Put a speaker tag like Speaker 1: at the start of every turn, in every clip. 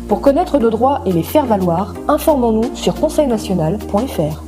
Speaker 1: Pour connaître nos droits et les faire valoir, informons-nous sur conseilnational.fr.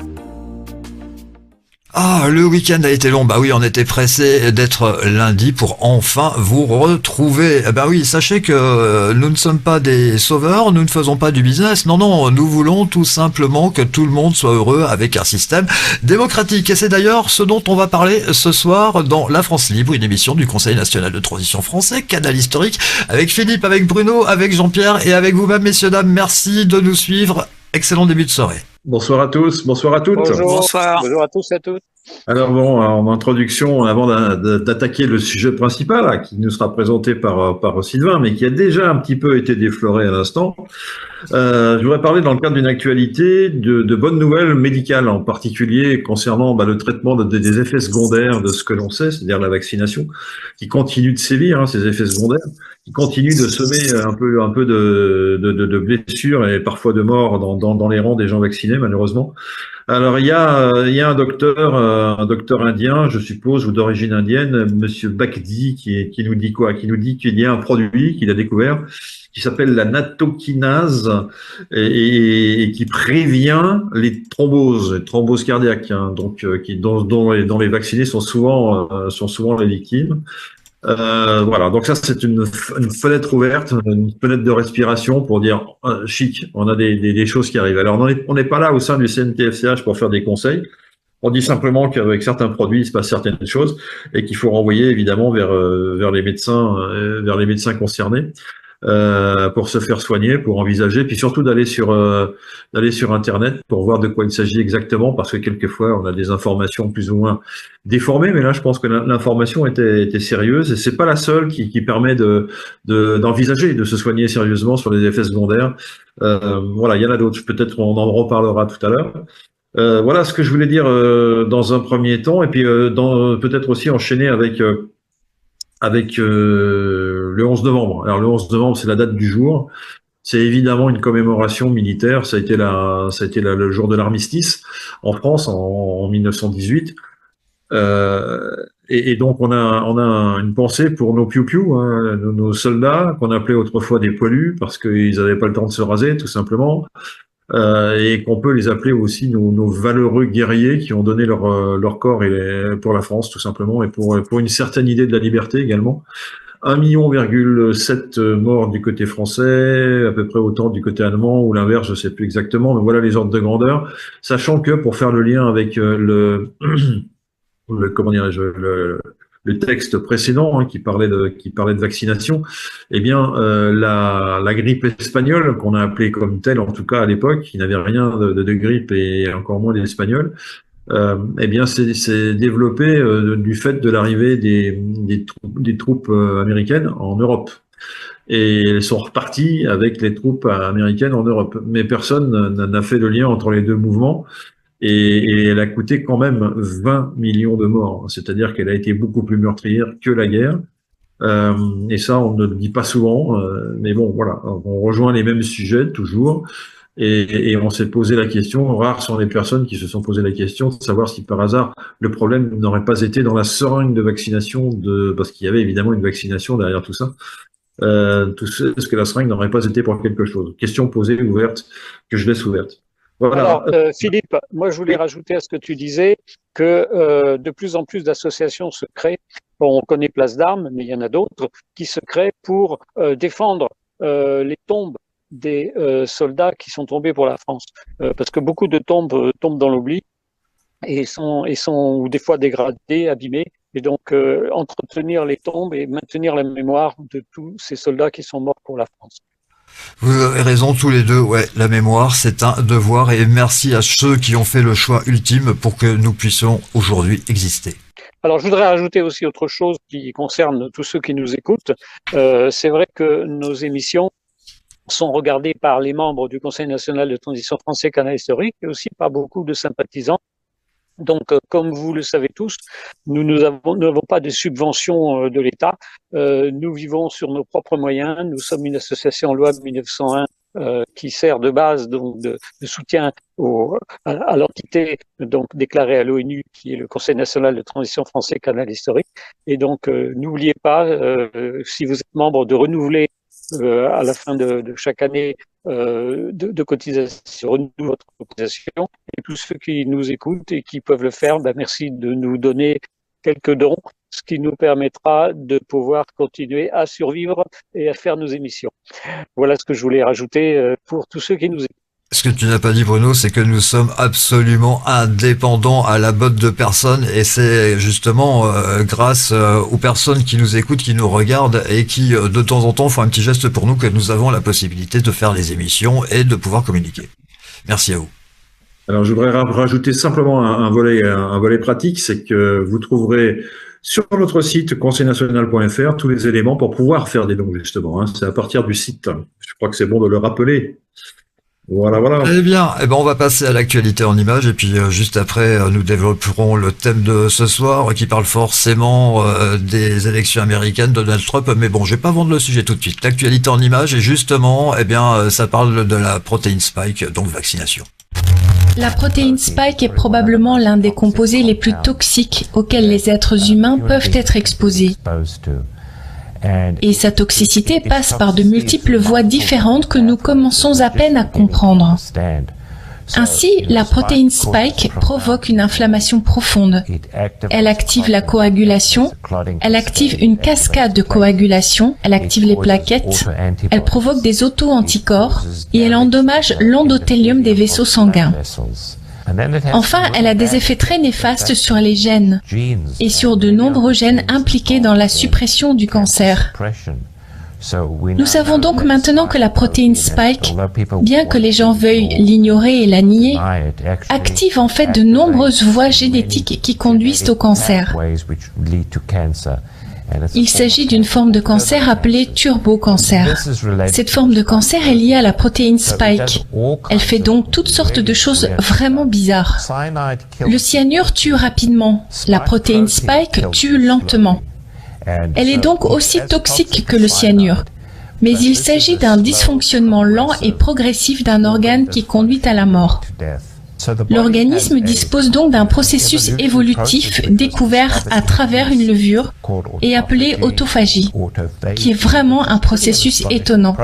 Speaker 2: Ah, le week-end a été long. Bah oui, on était pressé d'être lundi pour enfin vous retrouver. Bah oui, sachez que nous ne sommes pas des sauveurs, nous ne faisons pas du business. Non, non, nous voulons tout simplement que tout le monde soit heureux avec un système démocratique. Et c'est d'ailleurs ce dont on va parler ce soir dans La France Libre, une émission du Conseil national de transition français, canal historique, avec Philippe, avec Bruno, avec Jean-Pierre et avec vous-même, messieurs, dames. Merci de nous suivre. Excellent début de soirée.
Speaker 3: Bonsoir à tous, bonsoir à toutes.
Speaker 4: Bonjour.
Speaker 5: Bonsoir.
Speaker 4: Bonjour à tous et à toutes.
Speaker 3: Alors bon, en introduction, avant d'attaquer le sujet principal, là, qui nous sera présenté par Sylvain, mais qui a déjà un petit peu été défloré à l'instant, je voudrais parler dans le cadre d'une actualité de bonnes nouvelles médicales, en particulier concernant le traitement des effets secondaires de ce que l'on sait, c'est-à-dire la vaccination, qui continue de sévir, ces effets secondaires, qui continue de semer un peu de blessures et parfois de morts dans les rangs des gens vaccinés, malheureusement. Alors il y a un docteur indien, je suppose, ou d'origine indienne, Monsieur Bakdi, qui nous dit quoi? Qui nous dit qu'il y a un produit qu'il a découvert qui s'appelle la natokinase et qui prévient les thromboses cardiaques, donc dont les vaccinés sont souvent les victimes. Voilà, donc ça c'est une fenêtre ouverte, une fenêtre de respiration pour dire chic, on a des choses qui arrivent. Alors on n'est pas là au sein du CNTFCH pour faire des conseils. On dit simplement qu'avec certains produits il se passe certaines choses et qu'il faut renvoyer évidemment vers les médecins concernés. Pour se faire soigner, pour envisager, puis surtout d'aller sur Internet pour voir de quoi il s'agit exactement, parce que quelquefois on a des informations plus ou moins déformées, mais là je pense que l'information était sérieuse et c'est pas la seule qui permet d'envisager de se soigner sérieusement sur les effets secondaires. Voilà, il y en a d'autres. Peut-être on en reparlera tout à l'heure. Voilà ce que je voulais dire dans un premier temps, et puis peut-être aussi enchaîner avec le 11 novembre. Alors le 11 novembre, c'est la date du jour. C'est évidemment une commémoration militaire. Ça a été le jour de l'armistice en France en 1918. Et donc on a une pensée pour nos piou-piou, nos soldats qu'on appelait autrefois des poilus parce qu'ils n'avaient pas le temps de se raser, tout simplement. Et qu'on peut les appeler aussi nos valeureux guerriers qui ont donné leur corps pour la France, tout simplement, et pour une certaine idée de la liberté également. 1,7 million morts du côté français, à peu près autant du côté allemand, ou l'inverse, je sais plus exactement, mais voilà les ordres de grandeur. Sachant que, pour faire le lien avec comment dirais-je, le texte précédent qui parlait de vaccination, eh bien la grippe espagnole, qu'on a appelée comme telle en tout cas à l'époque, qui n'avait rien de grippe et encore moins d'espagnol, eh bien c'est développé du fait de l'arrivée des troupes américaines en Europe. Et elles sont reparties avec les troupes américaines en Europe. Mais personne n'a fait le lien entre les deux mouvements. Et elle a coûté quand même 20 millions de morts. C'est-à-dire qu'elle a été beaucoup plus meurtrière que la guerre. Et ça, on ne le dit pas souvent. Mais bon, voilà, on rejoint les mêmes sujets toujours. Et on s'est posé la question, rares sont les personnes qui se sont posé la question de savoir si par hasard le problème n'aurait pas été dans la seringue de vaccination, parce qu'il y avait évidemment une vaccination derrière tout ça. Est-ce que la seringue n'aurait pas été pour quelque chose? Question posée, ouverte, que je laisse ouverte. Voilà.
Speaker 4: Alors, Philippe, moi je voulais rajouter à ce que tu disais que de plus en plus d'associations se créent. Bon, on connaît Place d'Armes, mais il y en a d'autres qui se créent pour défendre les tombes des soldats qui sont tombés pour la France, parce que beaucoup de tombent dans l'oubli et sont ou des fois dégradées, abîmées. Et donc entretenir les tombes et maintenir la mémoire de tous ces soldats qui sont morts pour la France.
Speaker 2: Vous avez raison tous les deux, ouais, la mémoire c'est un devoir et merci à ceux qui ont fait le choix ultime pour que nous puissions aujourd'hui exister.
Speaker 4: Alors je voudrais ajouter aussi autre chose qui concerne tous ceux qui nous écoutent. C'est vrai que nos émissions sont regardées par les membres du Conseil national de transition français canal historique et aussi par beaucoup de sympathisants. Donc, comme vous le savez tous, nous n'avons pas de subvention de l'État. Nous vivons sur nos propres moyens. Nous sommes une association loi 1901 qui sert de base donc de soutien à l'entité donc déclarée à l'ONU qui est le Conseil national de transition français canal historique. Et donc, n'oubliez pas, si vous êtes membre, de renouveler à la fin de chaque année de cotisation, renouvelle votre cotisation. Et tous ceux qui nous écoutent et qui peuvent le faire, merci de nous donner quelques dons, ce qui nous permettra de pouvoir continuer à survivre et à faire nos émissions. Voilà ce que je voulais rajouter pour tous ceux qui nous écoutent.
Speaker 2: Ce que tu n'as pas dit, Bruno, c'est que nous sommes absolument indépendants à la botte de personne, et c'est justement grâce aux personnes qui nous écoutent, qui nous regardent et qui de temps en temps font un petit geste pour nous que nous avons la possibilité de faire les émissions et de pouvoir communiquer. Merci à vous.
Speaker 3: Alors, je voudrais rajouter simplement un volet pratique, c'est que vous trouverez sur notre site conseilnational.fr tous les éléments pour pouvoir faire des dons, justement. C'est à partir du site. Je crois que c'est bon de le rappeler. Voilà.
Speaker 2: Eh bien, on va passer à l'actualité en images, et puis juste après, nous développerons le thème de ce soir qui parle forcément des élections américaines, Donald Trump. Mais bon, je vais pas vendre le sujet tout de suite. L'actualité en images, et justement, ça parle de la protéine spike, donc vaccination.
Speaker 5: La protéine spike est probablement l'un des composés les plus toxiques auxquels les êtres humains peuvent être exposés. Et sa toxicité passe par de multiples voies différentes que nous commençons à peine à comprendre. Ainsi, la protéine spike provoque une inflammation profonde. Elle active la coagulation, elle active une cascade de coagulation, elle active les plaquettes, elle provoque des auto-anticorps et elle endommage l'endothélium des vaisseaux sanguins. Enfin, elle a des effets très néfastes sur les gènes et sur de nombreux gènes impliqués dans la suppression du cancer. Nous savons donc maintenant que la protéine spike, bien que les gens veuillent l'ignorer et la nier, active en fait de nombreuses voies génétiques qui conduisent au cancer. Il s'agit d'une forme de cancer appelée turbocancer. Cette forme de cancer est liée à la protéine spike. Elle fait donc toutes sortes de choses vraiment bizarres. Le cyanure tue rapidement. La protéine spike tue lentement. Elle est donc aussi toxique que le cyanure. Mais il s'agit d'un dysfonctionnement lent et progressif d'un organe qui conduit à la mort. L'organisme dispose donc d'un processus évolutif découvert à travers une levure et appelé autophagie, qui est vraiment un processus étonnant.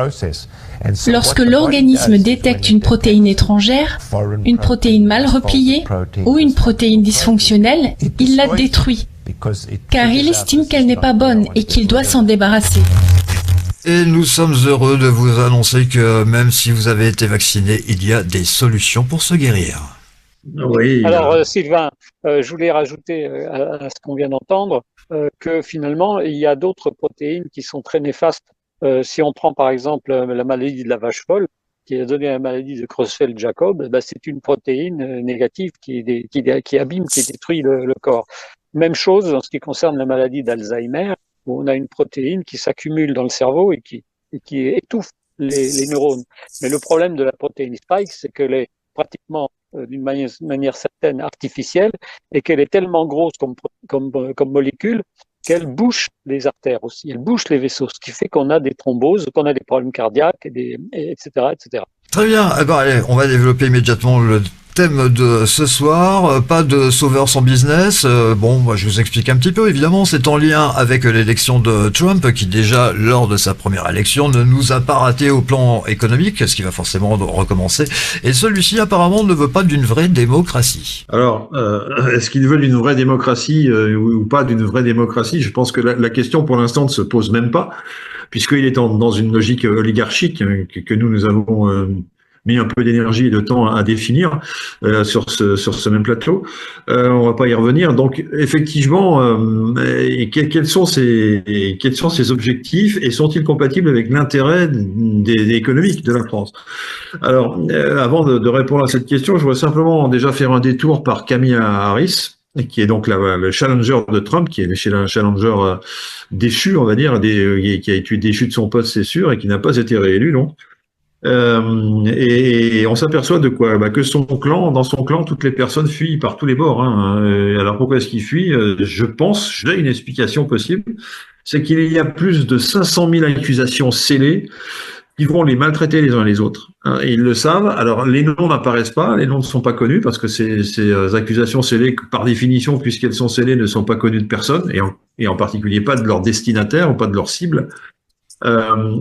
Speaker 5: Lorsque l'organisme détecte une protéine étrangère, une protéine mal repliée ou une protéine dysfonctionnelle, il la détruit, car il estime qu'elle n'est pas bonne et qu'il doit s'en débarrasser.
Speaker 2: Et nous sommes heureux de vous annoncer que même si vous avez été vacciné, il y a des solutions pour se guérir.
Speaker 3: Oui.
Speaker 4: Alors Sylvain, je voulais rajouter à ce qu'on vient d'entendre que finalement il y a d'autres protéines qui sont très néfastes. Si on prend par exemple la maladie de la vache folle, qui a donné la maladie de Creutzfeldt-Jakob, c'est une protéine négative qui abîme, qui détruit le corps. Même chose en ce qui concerne la maladie d'Alzheimer, où on a une protéine qui s'accumule dans le cerveau et qui étouffe les neurones. Mais le problème de la protéine spike, c'est qu'elle est pratiquement d'une manière certaine artificielle et qu'elle est tellement grosse comme molécule qu'elle bouche les artères aussi, elle bouche les vaisseaux, ce qui fait qu'on a des thromboses, qu'on a des problèmes cardiaques, etc., etc.
Speaker 2: Très bien, allez, on va développer immédiatement le thème de ce soir, pas de sauveur sans business. Moi, je vous explique un petit peu. Évidemment, c'est en lien avec l'élection de Trump, qui déjà, lors de sa première élection, ne nous a pas raté au plan économique, ce qui va forcément recommencer. Et celui-ci, apparemment, ne veut pas d'une vraie démocratie.
Speaker 3: Alors, est-ce qu'il veut d'une vraie démocratie ou pas d'une vraie démocratie? Je pense que la question, pour l'instant, ne se pose même pas, puisqu'il est dans une logique oligarchique que nous avons mis un peu d'énergie et de temps à définir sur ce même plateau. On va pas y revenir. Donc effectivement, quels sont ces objectifs et sont-ils compatibles avec l'intérêt économique de la France? Alors, avant de répondre à cette question, je voudrais simplement déjà faire un détour par Kamala Harris, qui est donc le challenger de Trump, qui est chez un challenger déchu, on va dire, qui a été déchu de son poste, c'est sûr, et qui n'a pas été réélu, donc. Et on s'aperçoit de quoi? Que dans son clan, toutes les personnes fuient par tous les bords. Alors pourquoi est-ce qu'ils fuient? Je pense, j'ai une explication possible, c'est qu'il y a plus de 500 000 accusations scellées qui vont les maltraiter les uns les autres. Et ils le savent. Alors les noms n'apparaissent pas, les noms ne sont pas connus parce que ces accusations scellées, par définition, puisqu'elles sont scellées, ne sont pas connues de personne, et en particulier pas de leur destinataire ou pas de leur cible.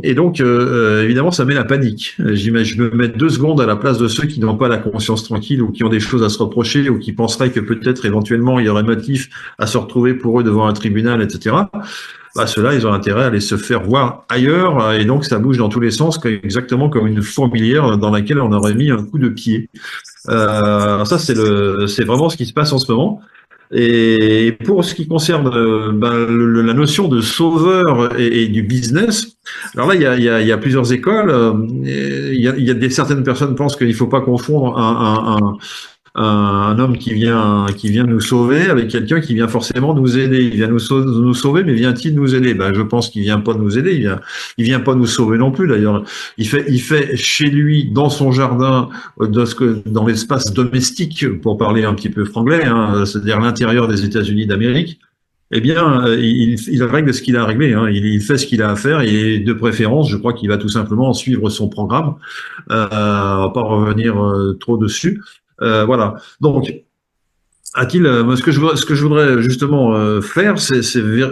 Speaker 3: Et donc, évidemment, ça met la panique. J'imagine, je me mets 2 secondes à la place de ceux qui n'ont pas la conscience tranquille ou qui ont des choses à se reprocher ou qui penseraient que peut-être éventuellement il y aurait motif à se retrouver pour eux devant un tribunal, etc. Bah, ceux-là, ils ont intérêt à aller se faire voir ailleurs, et donc ça bouge dans tous les sens, exactement comme une fourmilière dans laquelle on aurait mis un coup de pied. Ça, c'est vraiment ce qui se passe en ce moment. Et pour ce qui concerne la notion de sauveur et du business, alors là, il y a plusieurs écoles. Il y a certaines personnes pensent qu'il ne faut pas confondre un homme qui vient nous sauver avec quelqu'un qui vient forcément nous aider. Il vient nous sauver, mais vient-il nous aider? Ben, je pense qu'il vient pas nous aider. Il vient pas nous sauver non plus. D'ailleurs, il fait chez lui, dans son jardin, dans l'espace domestique, pour parler un petit peu franglais, hein, c'est-à-dire l'intérieur des États-Unis d'Amérique. Eh bien, il règle ce qu'il a réglé. Hein. Il fait ce qu'il a à faire et de préférence, je crois qu'il va tout simplement suivre son programme. On va pas revenir trop dessus. Voilà. Donc, ce que je voudrais justement faire, c'est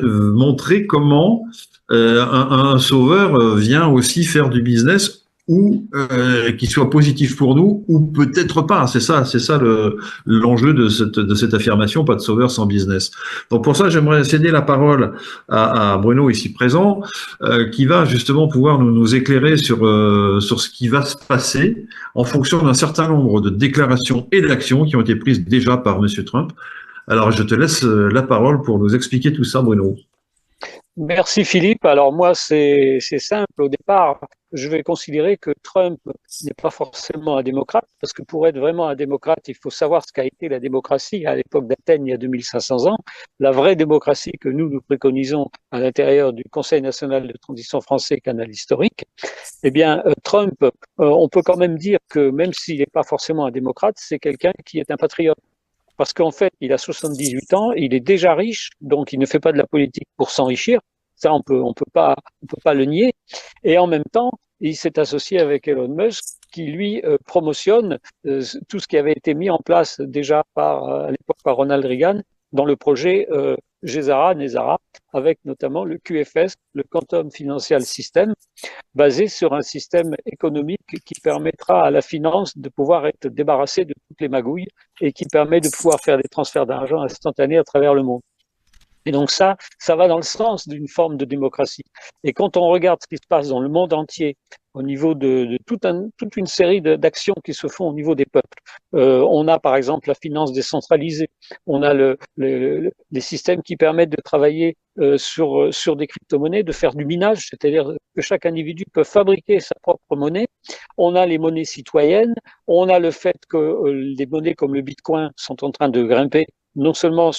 Speaker 3: montrer comment un sauveur vient aussi faire du business ou qui soit positif pour nous ou peut-être pas. C'est ça l'enjeu de cette affirmation, pas de sauveur sans business. Donc pour ça, j'aimerais céder la parole à Bruno ici présent, qui va justement pouvoir nous éclairer sur ce qui va se passer en fonction d'un certain nombre de déclarations et d'actions qui ont été prises déjà par Monsieur Trump. Alors je te laisse la parole pour nous expliquer tout ça, Bruno.
Speaker 4: Merci Philippe. Alors moi, c'est simple. Au départ, je vais considérer que Trump n'est pas forcément un démocrate, parce que pour être vraiment un démocrate, il faut savoir ce qu'a été la démocratie à l'époque d'Athènes, il y a 2500 ans. La vraie démocratie que nous préconisons à l'intérieur du Conseil national de transition français, canal historique. Eh bien, Trump, on peut quand même dire que même s'il n'est pas forcément un démocrate, c'est quelqu'un qui est un patriote. Parce qu'en fait, il a 78 ans, il est déjà riche, donc il ne fait pas de la politique pour s'enrichir. Ça, on peut pas le nier. Et en même temps, il s'est associé avec Elon Musk, qui lui promotionne tout ce qui avait été mis en place déjà à l'époque par Ronald Reagan dans le projet NESARA, avec notamment le QFS, le Quantum Financial System, basé sur un système économique qui permettra à la finance de pouvoir être débarrassée de toutes les magouilles et qui permet de pouvoir faire des transferts d'argent instantanés à travers le monde. Et donc ça va dans le sens d'une forme de démocratie. Et quand on regarde ce qui se passe dans le monde entier, au niveau de toute une série d'actions qui se font au niveau des peuples, on a par exemple la finance décentralisée, on a les systèmes qui permettent de travailler sur des crypto-monnaies, de faire du minage, c'est-à-dire que chaque individu peut fabriquer sa propre monnaie. On a les monnaies citoyennes, on a le fait que les monnaies comme le Bitcoin sont en train de grimper, non seulement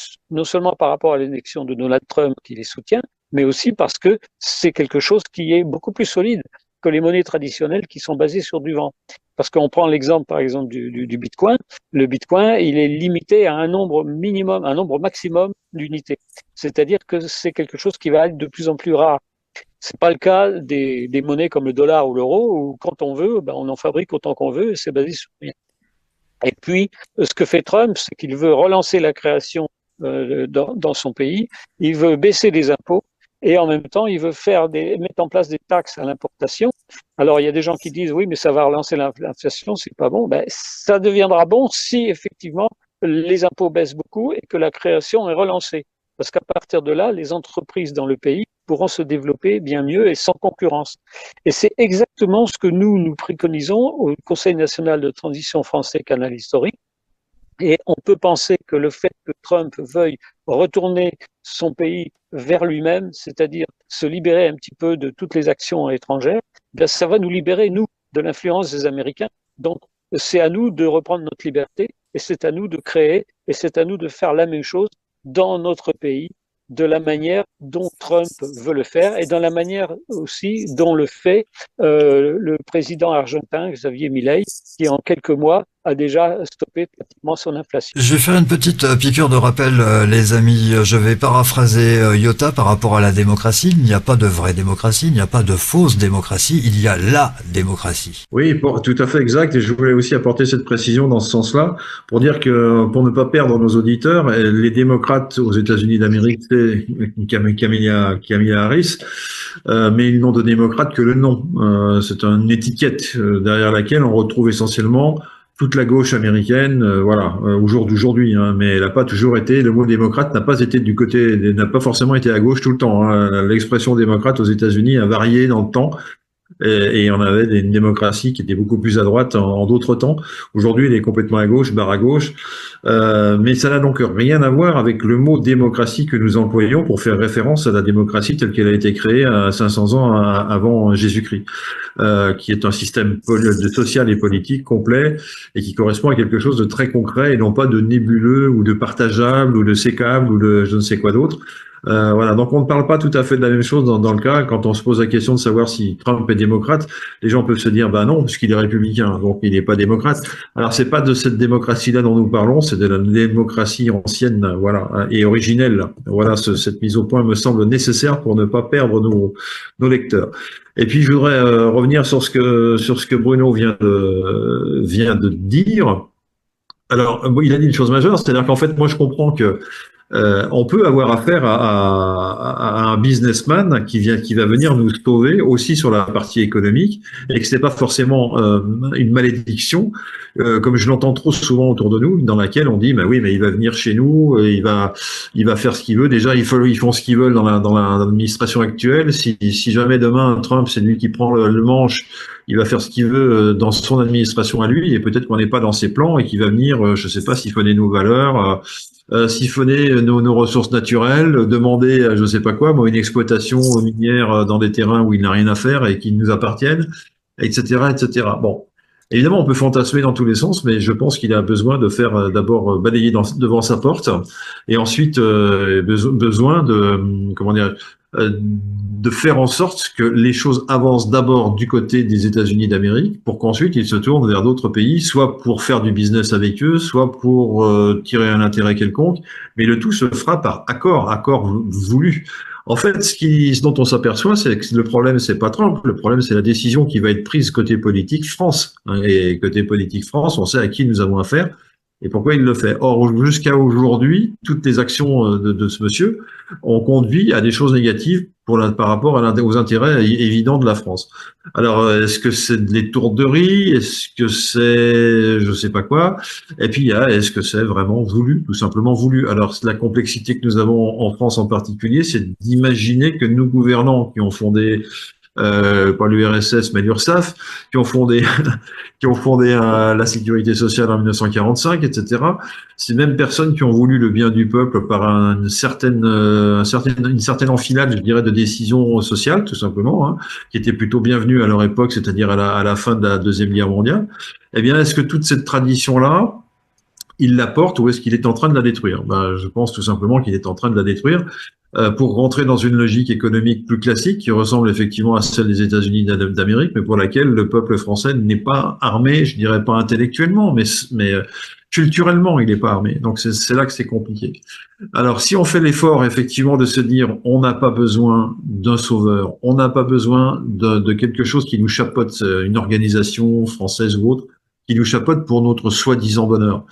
Speaker 4: par rapport à l'élection de Donald Trump qui les soutient, mais aussi parce que c'est quelque chose qui est beaucoup plus solide que les monnaies traditionnelles qui sont basées sur du vent. Parce qu'on prend l'exemple, par exemple, du Bitcoin. Le Bitcoin, il est limité à un nombre maximum d'unités. C'est-à-dire que c'est quelque chose qui va être de plus en plus rare. C'est pas le cas des monnaies comme le dollar ou l'euro, où quand on veut, on en fabrique autant qu'on veut et c'est basé sur rien. Et puis, ce que fait Trump, c'est qu'il veut relancer la création dans son pays, il veut baisser les impôts et en même temps, il veut mettre en place des taxes à l'importation. Alors, il y a des gens qui disent, oui, mais ça va relancer l'inflation, c'est pas bon. Ça deviendra bon si, effectivement, les impôts baissent beaucoup et que la création est relancée. Parce qu'à partir de là, les entreprises dans le pays pourront se développer bien mieux et sans concurrence. Et c'est exactement ce que nous préconisons au Conseil national de transition français canal historique. Et on peut penser que le fait que Trump veuille retourner son pays vers lui-même, c'est-à-dire se libérer un petit peu de toutes les actions étrangères, ça va nous libérer, nous, de l'influence des Américains. Donc, c'est à nous de reprendre notre liberté et c'est à nous de créer et c'est à nous de faire la même chose dans notre pays, de la manière dont Trump veut le faire et dans la manière aussi dont le fait le président argentin Javier Milei, qui en quelques mois a déjà stoppé pratiquement son inflation.
Speaker 2: Je vais faire une petite piqûre de rappel, les amis. Je vais paraphraser Iota par rapport à la démocratie. Il n'y a pas de vraie démocratie, il n'y a pas de fausse démocratie, il y a la démocratie.
Speaker 3: Oui, tout à fait exact. Et je voulais aussi apporter cette précision dans ce sens-là pour dire que, pour ne pas perdre nos auditeurs, les démocrates aux États-Unis d'Amérique, c'est Kamala Harris, mais ils n'ont de démocrate que le nom. C'est une étiquette derrière laquelle on retrouve essentiellement toute la gauche américaine, au jour d'aujourd'hui, hein, mais elle n'a pas toujours été. Le mot démocrate n'a pas été n'a pas forcément été à gauche tout le temps. Hein. L'expression démocrate aux États-Unis a varié dans le temps. Et on avait une démocratie qui était beaucoup plus à droite en d'autres temps. Aujourd'hui, elle est complètement à gauche, barre à gauche. Mais ça n'a donc rien à voir avec le mot démocratie que nous employons pour faire référence à la démocratie telle qu'elle a été créée à 500 ans avant Jésus-Christ, qui est un système social et politique complet et qui correspond à quelque chose de très concret et non pas de nébuleux ou de partageable ou de sécable ou de je ne sais quoi d'autre. Donc on ne parle pas tout à fait de la même chose dans le cas. Quand on se pose la question de savoir si Trump est démocrate, les gens peuvent se dire bah non, puisqu'il est républicain, donc il n'est pas démocrate. Alors c'est pas de cette démocratie-là dont nous parlons, c'est de la démocratie ancienne, et originelle. Cette mise au point me semble nécessaire pour ne pas perdre nos lecteurs. Et puis je voudrais revenir sur ce que Bruno vient de dire. Alors il a dit une chose majeure, c'est-à-dire qu'en fait moi je comprends que on peut avoir affaire à un businessman qui va venir nous sauver aussi sur la partie économique et que c'est pas forcément une malédiction comme je l'entends trop souvent autour de nous, dans laquelle on dit bah oui mais il va venir chez nous, il va faire ce qu'il veut. Déjà ils font ce qu'ils veulent dans l'administration actuelle. Si jamais demain Trump c'est lui qui prend le manche, il va faire ce qu'il veut dans son administration à lui et peut-être qu'on n'est pas dans ses plans et qu'il va venir, je sais pas, siphonner nos valeurs. Siphonner nos ressources naturelles, demander, je sais pas quoi, une exploitation minière dans des terrains où il n'a rien à faire et qui nous appartiennent, etc., etc. Bon, évidemment, on peut fantasmer dans tous les sens, mais je pense qu'il a besoin de faire d'abord balayer devant sa porte, et ensuite besoin de faire en sorte que les choses avancent d'abord du côté des États-Unis d'Amérique, pour qu'ensuite ils se tournent vers d'autres pays, soit pour faire du business avec eux, soit pour tirer un intérêt quelconque, mais le tout se fera par accord voulu. En fait, ce dont on s'aperçoit, c'est que le problème, c'est pas Trump, le problème, c'est la décision qui va être prise côté politique France. Et côté politique France, on sait à qui nous avons affaire et pourquoi il le fait. Or, jusqu'à aujourd'hui, toutes les actions de ce monsieur ont conduit à des choses négatives par rapport aux intérêts évidents de la France. Alors, est-ce que c'est de l'étourderie? Est-ce que c'est je sais pas quoi? Et puis, est-ce que c'est vraiment voulu, tout simplement voulu? Alors, la complexité que nous avons en France en particulier, c'est d'imaginer que nos gouvernants qui ont fondé pas l'URSS mais l'URSSAF, qui ont fondé la sécurité sociale en 1945, etc. Ces mêmes personnes qui ont voulu le bien du peuple par une certaine enfilade, je dirais, de décisions sociales, tout simplement, qui étaient plutôt bienvenues à leur époque, c'est-à-dire à la fin de la Deuxième Guerre mondiale. Eh bien, est-ce que toute cette tradition-là, il la porte ou est-ce qu'il est en train de la détruire? Je pense tout simplement qu'il est en train de la détruire pour rentrer dans une logique économique plus classique qui ressemble effectivement à celle des États-Unis d'Amérique, mais pour laquelle le peuple français n'est pas armé, je dirais pas intellectuellement, mais culturellement, il n'est pas armé. Donc c'est là que c'est compliqué. Alors si on fait l'effort effectivement de se dire on n'a pas besoin d'un sauveur, on n'a pas besoin de quelque chose qui nous chapeaute, une organisation française ou autre, qui nous chapeaute pour notre soi-disant bonheur.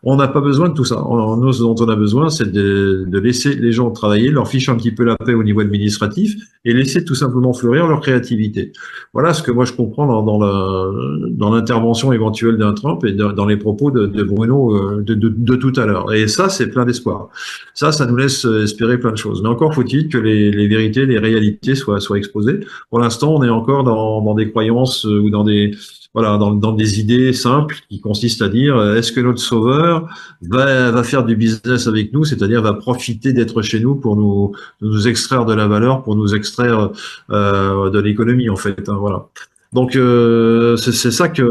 Speaker 3: On n'a pas besoin de tout ça. Nous, ce dont on a besoin, c'est de laisser les gens travailler, leur ficher un petit peu la paix au niveau administratif et laisser tout simplement fleurir leur créativité. Voilà ce que moi je comprends dans l'intervention éventuelle d'un Trump et dans les propos de Bruno de tout à l'heure. Et ça, c'est plein d'espoir. Ça nous laisse espérer plein de choses. Mais encore faut-il que les vérités, les réalités soient exposées. Pour l'instant, on est encore dans des croyances ou dans des idées simples qui consistent à dire est-ce que notre sauveur va faire du business avec nous, c'est-à-dire va profiter d'être chez nous pour nous extraire de la valeur, pour nous extraire de l'économie en fait. Voilà. Donc c'est ça qui est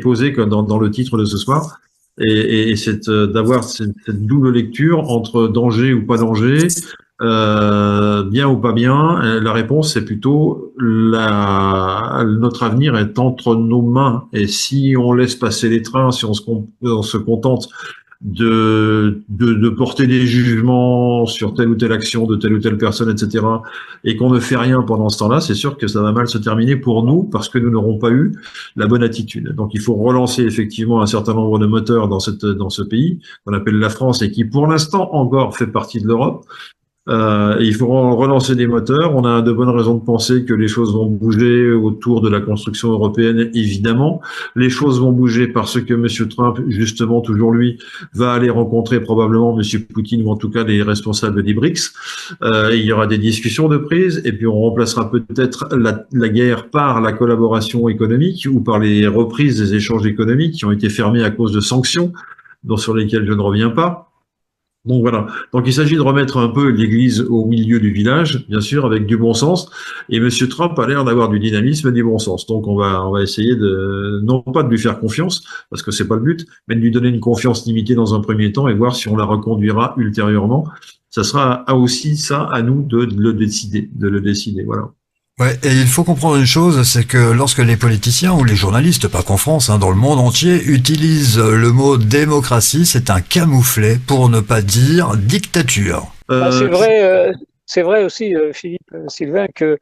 Speaker 3: posé dans le titre de ce soir. Et c'est d'avoir cette double lecture entre danger ou pas danger, Bien ou pas bien, la réponse c'est plutôt notre avenir est entre nos mains. Et si on laisse passer les trains, si on se contente de porter des jugements sur telle ou telle action de telle ou telle personne, etc., et qu'on ne fait rien pendant ce temps-là, c'est sûr que ça va mal se terminer pour nous parce que nous n'aurons pas eu la bonne attitude. Donc il faut relancer effectivement un certain nombre de moteurs dans ce pays qu'on appelle la France et qui pour l'instant encore fait partie de l'Europe. Il faut relancer des moteurs. On a de bonnes raisons de penser que les choses vont bouger autour de la construction européenne, évidemment. Les choses vont bouger parce que M. Trump, justement, toujours lui, va aller rencontrer probablement M. Poutine ou en tout cas les responsables des BRICS. Il y aura des discussions de prise et puis on remplacera peut-être la guerre par la collaboration économique ou par les reprises des échanges économiques qui ont été fermés à cause de sanctions sur lesquelles je ne reviens pas. Donc voilà. Donc il s'agit de remettre un peu l'église au milieu du village, bien sûr, avec du bon sens. Et Monsieur Trump a l'air d'avoir du dynamisme et du bon sens. Donc on va essayer non pas de lui faire confiance, parce que c'est pas le but, mais de lui donner une confiance limitée dans un premier temps et voir si on la reconduira ultérieurement. Ça sera aussi ça à nous de le décider, voilà.
Speaker 2: Ouais, et il faut comprendre une chose, c'est que lorsque les politiciens ou les journalistes, pas qu'en France, dans le monde entier, utilisent le mot démocratie, c'est un camouflet pour ne pas dire dictature.
Speaker 4: C'est vrai aussi, Philippe, Sylvain, que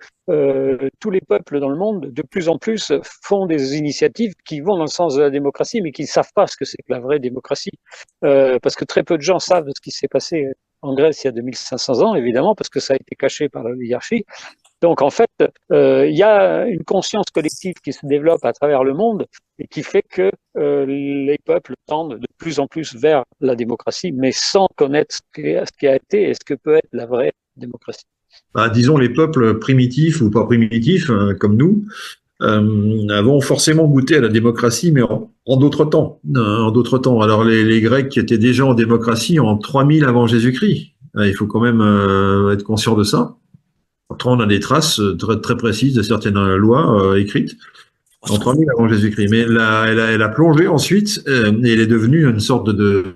Speaker 4: tous les peuples dans le monde, de plus en plus, font des initiatives qui vont dans le sens de la démocratie, mais qui ne savent pas ce que c'est que la vraie démocratie. Parce que très peu de gens savent ce qui s'est passé en Grèce il y a 2500 ans, évidemment, parce que ça a été caché par l'oligarchie. Donc en fait, il y a une conscience collective qui se développe à travers le monde et qui fait que les peuples tendent de plus en plus vers la démocratie, mais sans connaître ce qui a été et ce que peut être la vraie démocratie.
Speaker 3: Disons les peuples primitifs ou pas primitifs, comme nous, avons forcément goûté à la démocratie, mais en d'autres temps. Alors les Grecs qui étaient déjà en démocratie en 3000 avant Jésus-Christ. Il faut quand même être conscient de ça. Après, on a des traces très, très précises de certaines lois écrites en 3000 avant Jésus-Christ. Mais elle a plongé ensuite et elle est devenue une sorte de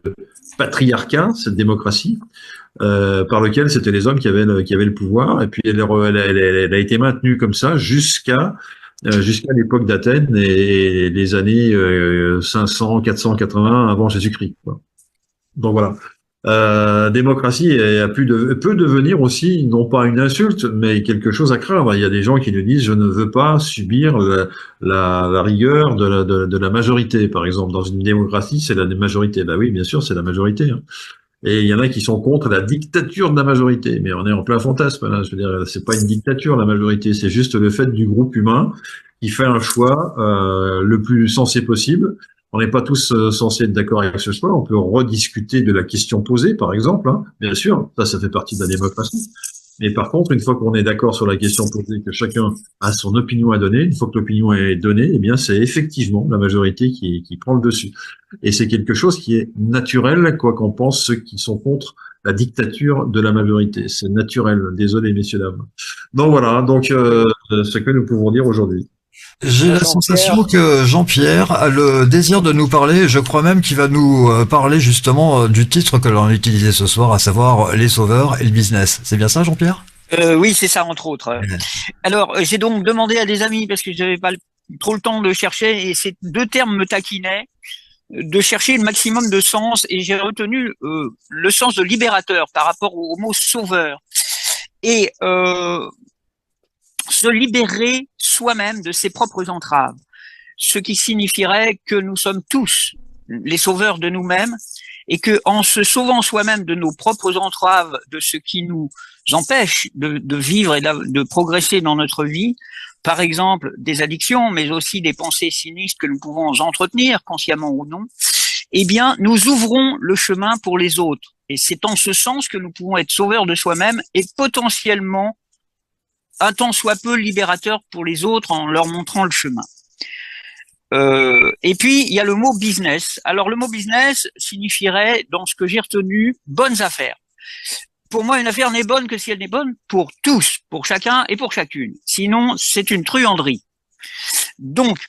Speaker 3: patriarcat, cette démocratie, par lequel c'était les hommes qui avaient le pouvoir. Et puis elle a été maintenue comme ça jusqu'à l'époque d'Athènes et les années 500, 480 avant Jésus-Christ. Donc voilà. Démocratie peut devenir aussi, non pas une insulte, mais quelque chose à craindre. Il y a des gens qui nous disent, je ne veux pas subir la rigueur de la majorité. Par exemple, dans une démocratie, c'est la majorité. Ben oui, bien sûr, c'est la majorité. Hein. Et il y en a qui sont contre la dictature de la majorité. Mais on est en plein fantasme, là. Je veux dire, c'est pas une dictature, la majorité. C'est juste le fait du groupe humain qui fait un choix le plus sensé possible. On n'est pas tous censés être d'accord avec ce choix. On peut rediscuter de la question posée, par exemple. Hein. Bien sûr, ça fait partie de la démocratie. Mais par contre, une fois qu'on est d'accord sur la question posée, que chacun a son opinion à donner, une fois que l'opinion est donnée, eh bien, c'est effectivement la majorité qui prend le dessus. Et c'est quelque chose qui est naturel, quoi qu'en pensent ceux qui sont contre la dictature de la majorité. C'est naturel. Désolé, messieurs, dames. Donc voilà, ce que nous pouvons dire aujourd'hui.
Speaker 2: J'ai la sensation que Jean-Pierre a le désir de nous parler, je crois même qu'il va nous parler justement du titre que l'on a utilisé ce soir, à savoir les sauveurs et le business. C'est bien ça, Jean-Pierre ?
Speaker 6: Oui, c'est ça, entre autres. Alors, j'ai donc demandé à des amis, parce que je n'avais pas trop le temps de chercher, et ces deux termes me taquinaient, de chercher le maximum de sens, et j'ai retenu le sens de libérateur par rapport au mot sauveur. Et se libérer soi-même de ses propres entraves, ce qui signifierait que nous sommes tous les sauveurs de nous-mêmes et que en se sauvant soi-même de nos propres entraves, de ce qui nous empêche de vivre et de progresser dans notre vie, par exemple des addictions, mais aussi des pensées sinistres que nous pouvons entretenir, consciemment ou non, eh bien, nous ouvrons le chemin pour les autres. Et c'est en ce sens que nous pouvons être sauveurs de soi-même et potentiellement un tant soit peu libérateur pour les autres en leur montrant le chemin. Et puis, il y a le mot business. Alors, le mot business signifierait, dans ce que j'ai retenu, bonnes affaires. Pour moi, une affaire n'est bonne que si elle n'est bonne pour tous, pour chacun et pour chacune. Sinon, c'est une truanderie. Donc,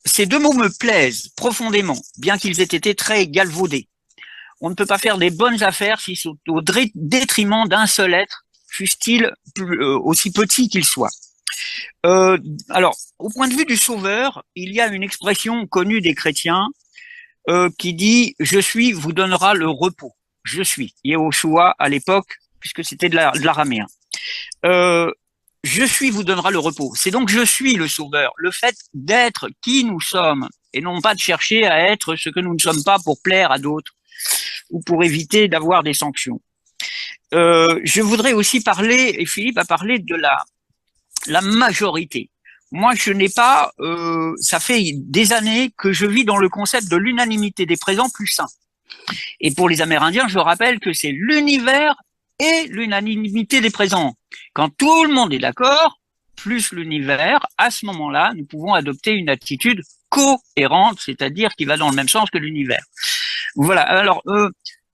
Speaker 6: ces deux mots me plaisent profondément, bien qu'ils aient été très galvaudés. On ne peut pas faire des bonnes affaires si c'est au détriment d'un seul être fût-il aussi petit qu'il soit. Alors, au point de vue du sauveur, il y a une expression connue des chrétiens qui dit « Je suis vous donnera le repos ». Je suis. Yehoshua à l'époque, puisque c'était de l'araméen. Je suis vous donnera le repos. C'est donc je suis le sauveur. Le fait d'être qui nous sommes et non pas de chercher à être ce que nous ne sommes pas pour plaire à d'autres ou pour éviter d'avoir des sanctions. Je voudrais aussi parler, et Philippe a parlé de la majorité. Moi, je n'ai pas, ça fait des années que je vis dans le concept de l'unanimité des présents plus sains. Et pour les Amérindiens, je rappelle que c'est l'univers et l'unanimité des présents. Quand tout le monde est d'accord, plus l'univers, à ce moment-là, nous pouvons adopter une attitude cohérente, c'est-à-dire qui va dans le même sens que l'univers. Voilà. Alors,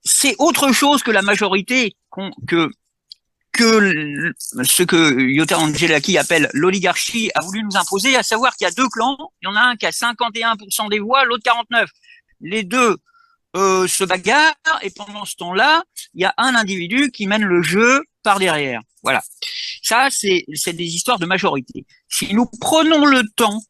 Speaker 6: c'est autre chose que la majorité, que ce que Yota Angelaki appelle l'oligarchie a voulu nous imposer, à savoir qu'il y a deux clans. Il y en a un qui a 51% des voix, l'autre 49%. Les deux se bagarrent et pendant ce temps-là, il y a un individu qui mène le jeu par derrière. Voilà. Ça, c'est des histoires de majorité. Si nous prenons le temps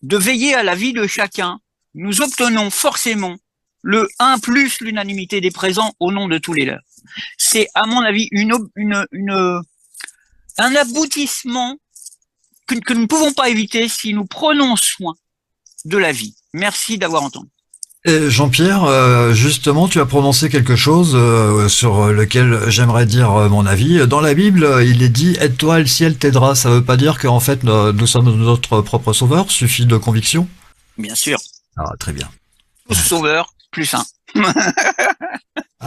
Speaker 6: de veiller à la vie de chacun, nous obtenons forcément le 1 plus l'unanimité des présents au nom de tous les leurs. C'est, à mon avis, un aboutissement que nous ne pouvons pas éviter si nous prenons soin de la vie. Merci d'avoir entendu.
Speaker 2: Jean-Pierre, justement, tu as prononcé quelque chose sur lequel j'aimerais dire mon avis. Dans la Bible, il est dit « Aide-toi, le ciel t'aidera ». Ça ne veut pas dire qu'en fait, nous sommes notre propre sauveur, suffit de conviction?
Speaker 6: Bien sûr.
Speaker 2: Ah, très bien.
Speaker 6: Tous sauveurs, plus un.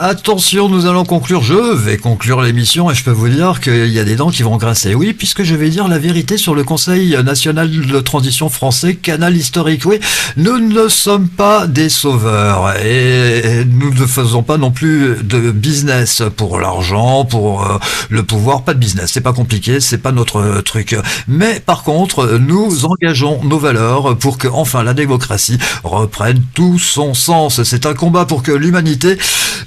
Speaker 2: Attention, nous allons conclure, je vais conclure l'émission et je peux vous dire qu'il y a des dents qui vont grincer. Oui, puisque je vais dire la vérité sur le Conseil national de transition français, canal historique. Oui, nous ne sommes pas des sauveurs et nous ne faisons pas non plus de business pour l'argent, pour le pouvoir, pas de business. C'est pas compliqué, c'est pas notre truc. Mais par contre, nous engageons nos valeurs pour que enfin la démocratie reprenne tout son sens. C'est un combat pour que l'humanité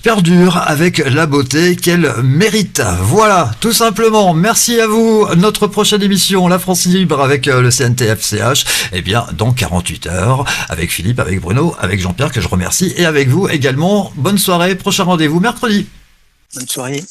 Speaker 2: perdure avec la beauté qu'elle mérite. Voilà, tout simplement. Merci à vous. Notre prochaine émission, La France Libre avec le CNTF/CH, eh bien, dans 48 heures, avec Philippe, avec Bruno, avec Jean-Pierre, que je remercie, et avec vous également. Bonne soirée. Prochain rendez-vous mercredi.
Speaker 6: Bonne soirée.